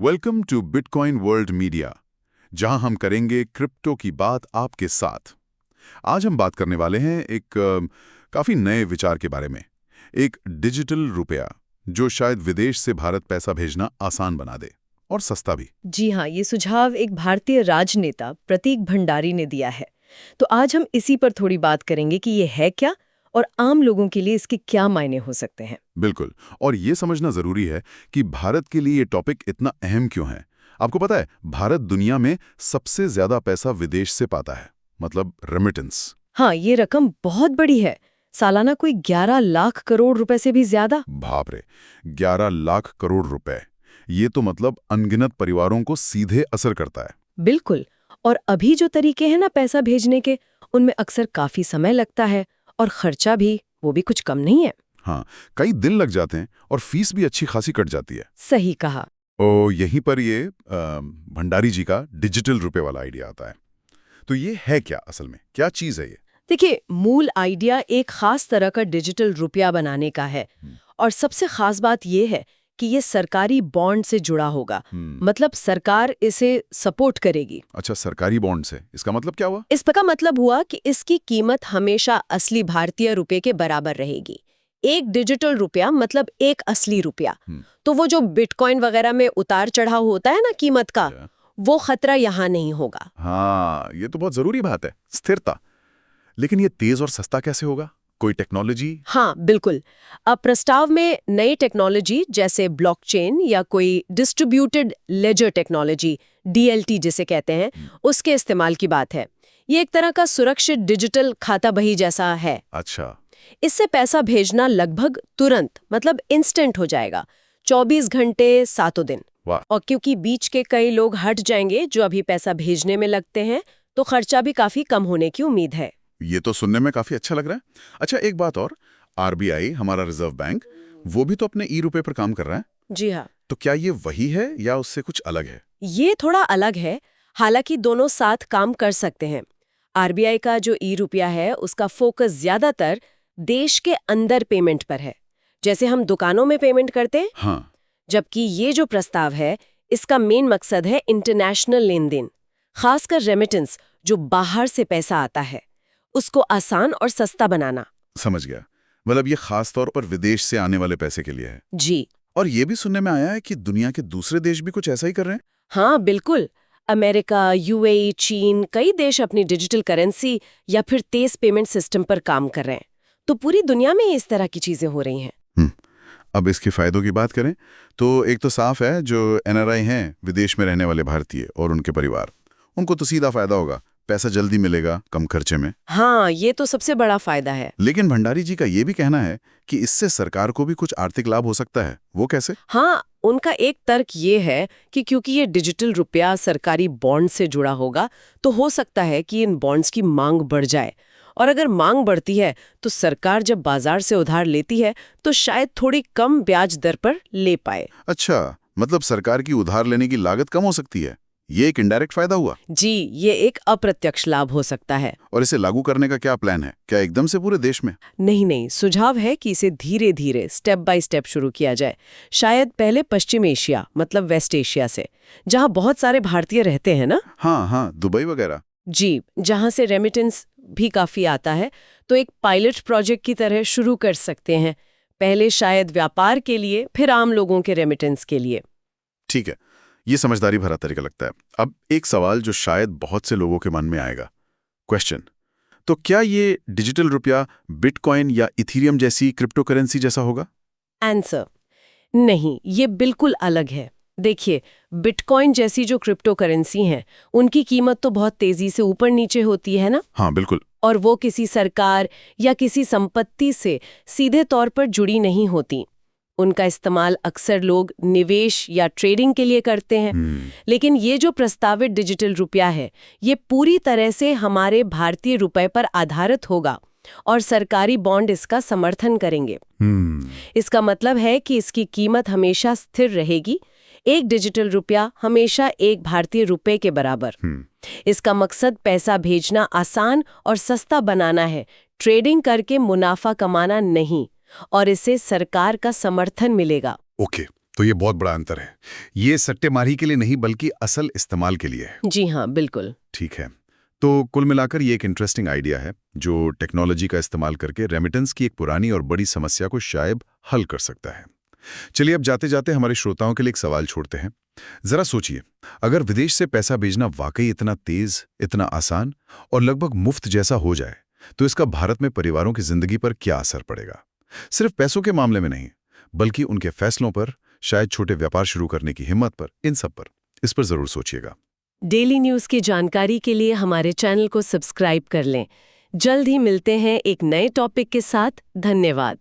Welcome to bitcoin world media, जहां हम करेंगे क्रिप्टो की बात आपके साथ। आज हम बात करने वाले हैं एक काफी नए विचार के बारे में, एक डिजिटल रुपया जो शायद विदेश से भारत पैसा भेजना आसान बना दे और सस्ता भी। जी हाँ, ये सुझाव एक भारतीय राजनेता प्रतीक भंडारी ने दिया है। तो आज हम इसी पर थोड़ी बात करेंगे कि ये है क्या और आम लोगों के लिए इसके क्या मायने हो सकते हैं। बिल्कुल, और ये समझना जरूरी है कि भारत के लिए ये टॉपिक इतना अहम क्यों है। आपको पता है, भारत दुनिया में सबसे ज्यादा पैसा विदेश से पाता है, मतलब रेमिटेंस। हाँ, ये रकम बहुत बड़ी है। सालाना कोई 11 लाख करोड़ रुपए से भी ज्यादा। बाप रे, 11 लाख करोड़ रुपए! ये तो मतलब अनगिनत परिवारों को सीधे असर करता है। बिल्कुल। और अभी जो तरीके हैं ना पैसा भेजने के, उनमें अक्सर काफी समय लगता है और खर्चा भी, वो भी कुछ कम नहीं है। हाँ, कई दिन लग जाते हैं और फीस भी अच्छी खासी कट जाती है। सही कहा। ओ, यहीं पर ये भंडारी जी का डिजिटल रुपए वाला आइडिया आता है। तो ये है क्या असल में, क्या चीज है ये? देखिए, मूल आइडिया एक खास तरह का डिजिटल रुपया बनाने का है। और सबसे खास बात यह है कि ये सरकारी बॉन्ड से जुड़ा होगा। मतलब सरकार इसे सपोर्ट करेगी। अच्छा, सरकारी बॉन्ड से, इसका मतलब क्या हुआ? इसका मतलब हुआ कि इसकी कीमत हमेशा असली भारतीय रुपए के बराबर रहेगी। एक डिजिटल रुपया मतलब एक असली रुपया। तो वो जो बिटकॉइन वगैरह में उतार चढ़ाव होता है ना कीमत का, वो खतरा यहाँ नहीं होगा। हाँ, ये तो बहुत जरूरी बात है, स्थिरता। लेकिन ये तेज और सस्ता कैसे होगा? कोई टेक्नोलॉजी? हाँ, बिल्कुल। अब प्रस्ताव में नई टेक्नोलॉजी जैसे ब्लॉकचेन या कोई डिस्ट्रीब्यूटेड लेजर टेक्नोलॉजी, डीएलटी जिसे कहते हैं, उसके इस्तेमाल की बात है। ये एक तरह का सुरक्षित डिजिटल खाता बही जैसा है। अच्छा। इससे पैसा भेजना लगभग तुरंत, मतलब इंस्टेंट हो जाएगा। 24 घंटे 7 दिन। वाह। और क्योंकि बीच के कई लोग हट जाएंगे जो अभी पैसा भेजने में लगते हैं, तो खर्चा भी काफी कम होने की उम्मीद है। ये तो सुनने में काफी अच्छा लग रहा है। अच्छा, एक बात और, आरबीआई, हमारा रिजर्व बैंक, वो भी तो अपने ई रुपए पर काम कर रहा है। जी हाँ। तो क्या ये वही है या उससे कुछ अलग है? ये थोड़ा अलग है, हालांकि दोनों साथ काम कर सकते हैं। आरबीआई का जो ई रुपया है, उसका फोकस ज्यादातर देश के अंदर पेमेंट पर है, जैसे हम दुकानों में पेमेंट करते हैं। हाँ। जबकि ये जो प्रस्ताव है, इसका मेन मकसद है इंटरनेशनल लेन देन, खासकर रेमिटेंस, जो बाहर से पैसा आता है, उसको आसान और सस्ता बनाना। समझ गया, मतलब ये खास तौर पर विदेश से आने वाले पैसे के लिए है। जी। और ये भी सुनने में आया है कि दुनिया के दूसरे देश भी कुछ ऐसा ही कर रहे हैं। हाँ, बिल्कुल। अमेरिका, यूएई, चीन, कई देश अपनी डिजिटल करेंसी या फिर तेज पेमेंट सिस्टम पर काम कर रहे हैं। तो पूरी दुनिया में इस तरह की चीजें हो रही हैं। अब इसके फायदों की बात करें तो एक तो साफ है, जो एनआरआई हैं, विदेश में रहने वाले भारतीय और उनके परिवार, उनको तो सीधा फायदा होगा, पैसा जल्दी मिलेगा कम खर्चे में। हाँ, ये तो सबसे बड़ा फायदा है। लेकिन भंडारी जी का ये भी कहना है कि इससे सरकार को भी कुछ आर्थिक लाभ हो सकता है। वो कैसे? हाँ, उनका एक तर्क ये है कि क्योंकि ये डिजिटल रुपया सरकारी बॉन्ड से जुड़ा होगा, तो हो सकता है कि इन बॉन्ड्स की मांग बढ़ जाए। और अगर मांग बढ़ती है, तो सरकार जब बाजार से उधार लेती है, तो शायद थोड़ी कम ब्याज दर पर ले पाए। अच्छा, मतलब सरकार की उधार लेने की लागत कम हो सकती है। ये एक इनडायरेक्ट फायदा हुआ। जी, ये एक अप्रत्यक्ष लाभ हो सकता है। और इसे लागू करने का क्या प्लान है? क्या एकदम से पूरे देश में? नहीं, सुझाव है कि इसे धीरे धीरे, स्टेप बाय स्टेप शुरू किया जाए। शायद पहले पश्चिम एशिया, मतलब वेस्ट एशिया से, जहां बहुत सारे भारतीय रहते हैं ना। हाँ, दुबई वगैरह। जी, जहां से रेमिटेंस भी काफी आता है, तो एक पायलट प्रोजेक्ट की तरह शुरू कर सकते हैं। पहले शायद व्यापार के लिए, फिर आम लोगों के रेमिटेंस के लिए। ठीक है, ये समझदारी भरा तरीका लगता है। अब एक सवाल जो शायद बहुत से लोगों के मन में आएगा, क्वेश्चन, तो क्या ये डिजिटल रुपया बिटकॉइन या इथेरियम जैसी क्रिप्टो करेंसी जैसा होगा? आंसर, नहीं, ये बिल्कुल अलग है। देखिए, बिटकॉइन जैसी जो क्रिप्टो करेंसी हैं, उनकी कीमत तो बहुत तेजी से ऊपर नीचे होती है ना। हाँ, बिल्कुल। और वो किसी सरकार या किसी संपत्ति से सीधे तौर पर जुड़ी नहीं होती। उनका इस्तेमाल अक्सर लोग निवेश या ट्रेडिंग के लिए करते हैं। लेकिन ये जो प्रस्तावित डिजिटल रुपया है, ये पूरी तरह से हमारे भारतीय रुपए पर आधारित होगा और सरकारी बॉन्ड इसका समर्थन करेंगे। इसका मतलब है कि इसकी कीमत हमेशा स्थिर रहेगी। एक डिजिटल रुपया हमेशा एक भारतीय रुपए के बराबर। इसका मकसद पैसा भेजना आसान और सस्ता बनाना है, ट्रेडिंग करके मुनाफा कमाना नहीं। और इससे सरकार का समर्थन मिलेगा। ओके, तो ये बहुत बड़ा अंतर है। ये सट्टेमारी के लिए नहीं बल्कि असल इस्तेमाल के लिए है। जी हाँ, बिल्कुल। ठीक है। तो कुल मिलाकर ये एक इंटरेस्टिंग आइडिया है जो टेक्नोलॉजी का इस्तेमाल करके रेमिटेंस की एक पुरानी और बड़ी समस्या को शायद हल कर सकता है। चलिए अब जाते जाते हमारे श्रोताओं के लिए एक सवाल छोड़ते हैं। जरा सोचिए, अगर विदेश से पैसा भेजना वाकई इतना तेज, इतना आसान और लगभग मुफ्त जैसा हो जाए, तो इसका भारत में परिवारों की जिंदगी पर क्या असर पड़ेगा? सिर्फ पैसों के मामले में नहीं, बल्कि उनके फैसलों पर, शायद छोटे व्यापार शुरू करने की हिम्मत पर, इन सब पर। इस पर जरूर सोचिएगा। डेली न्यूज़ की जानकारी के लिए हमारे चैनल को सब्सक्राइब कर लें। जल्द ही मिलते हैं एक नए टॉपिक के साथ। धन्यवाद।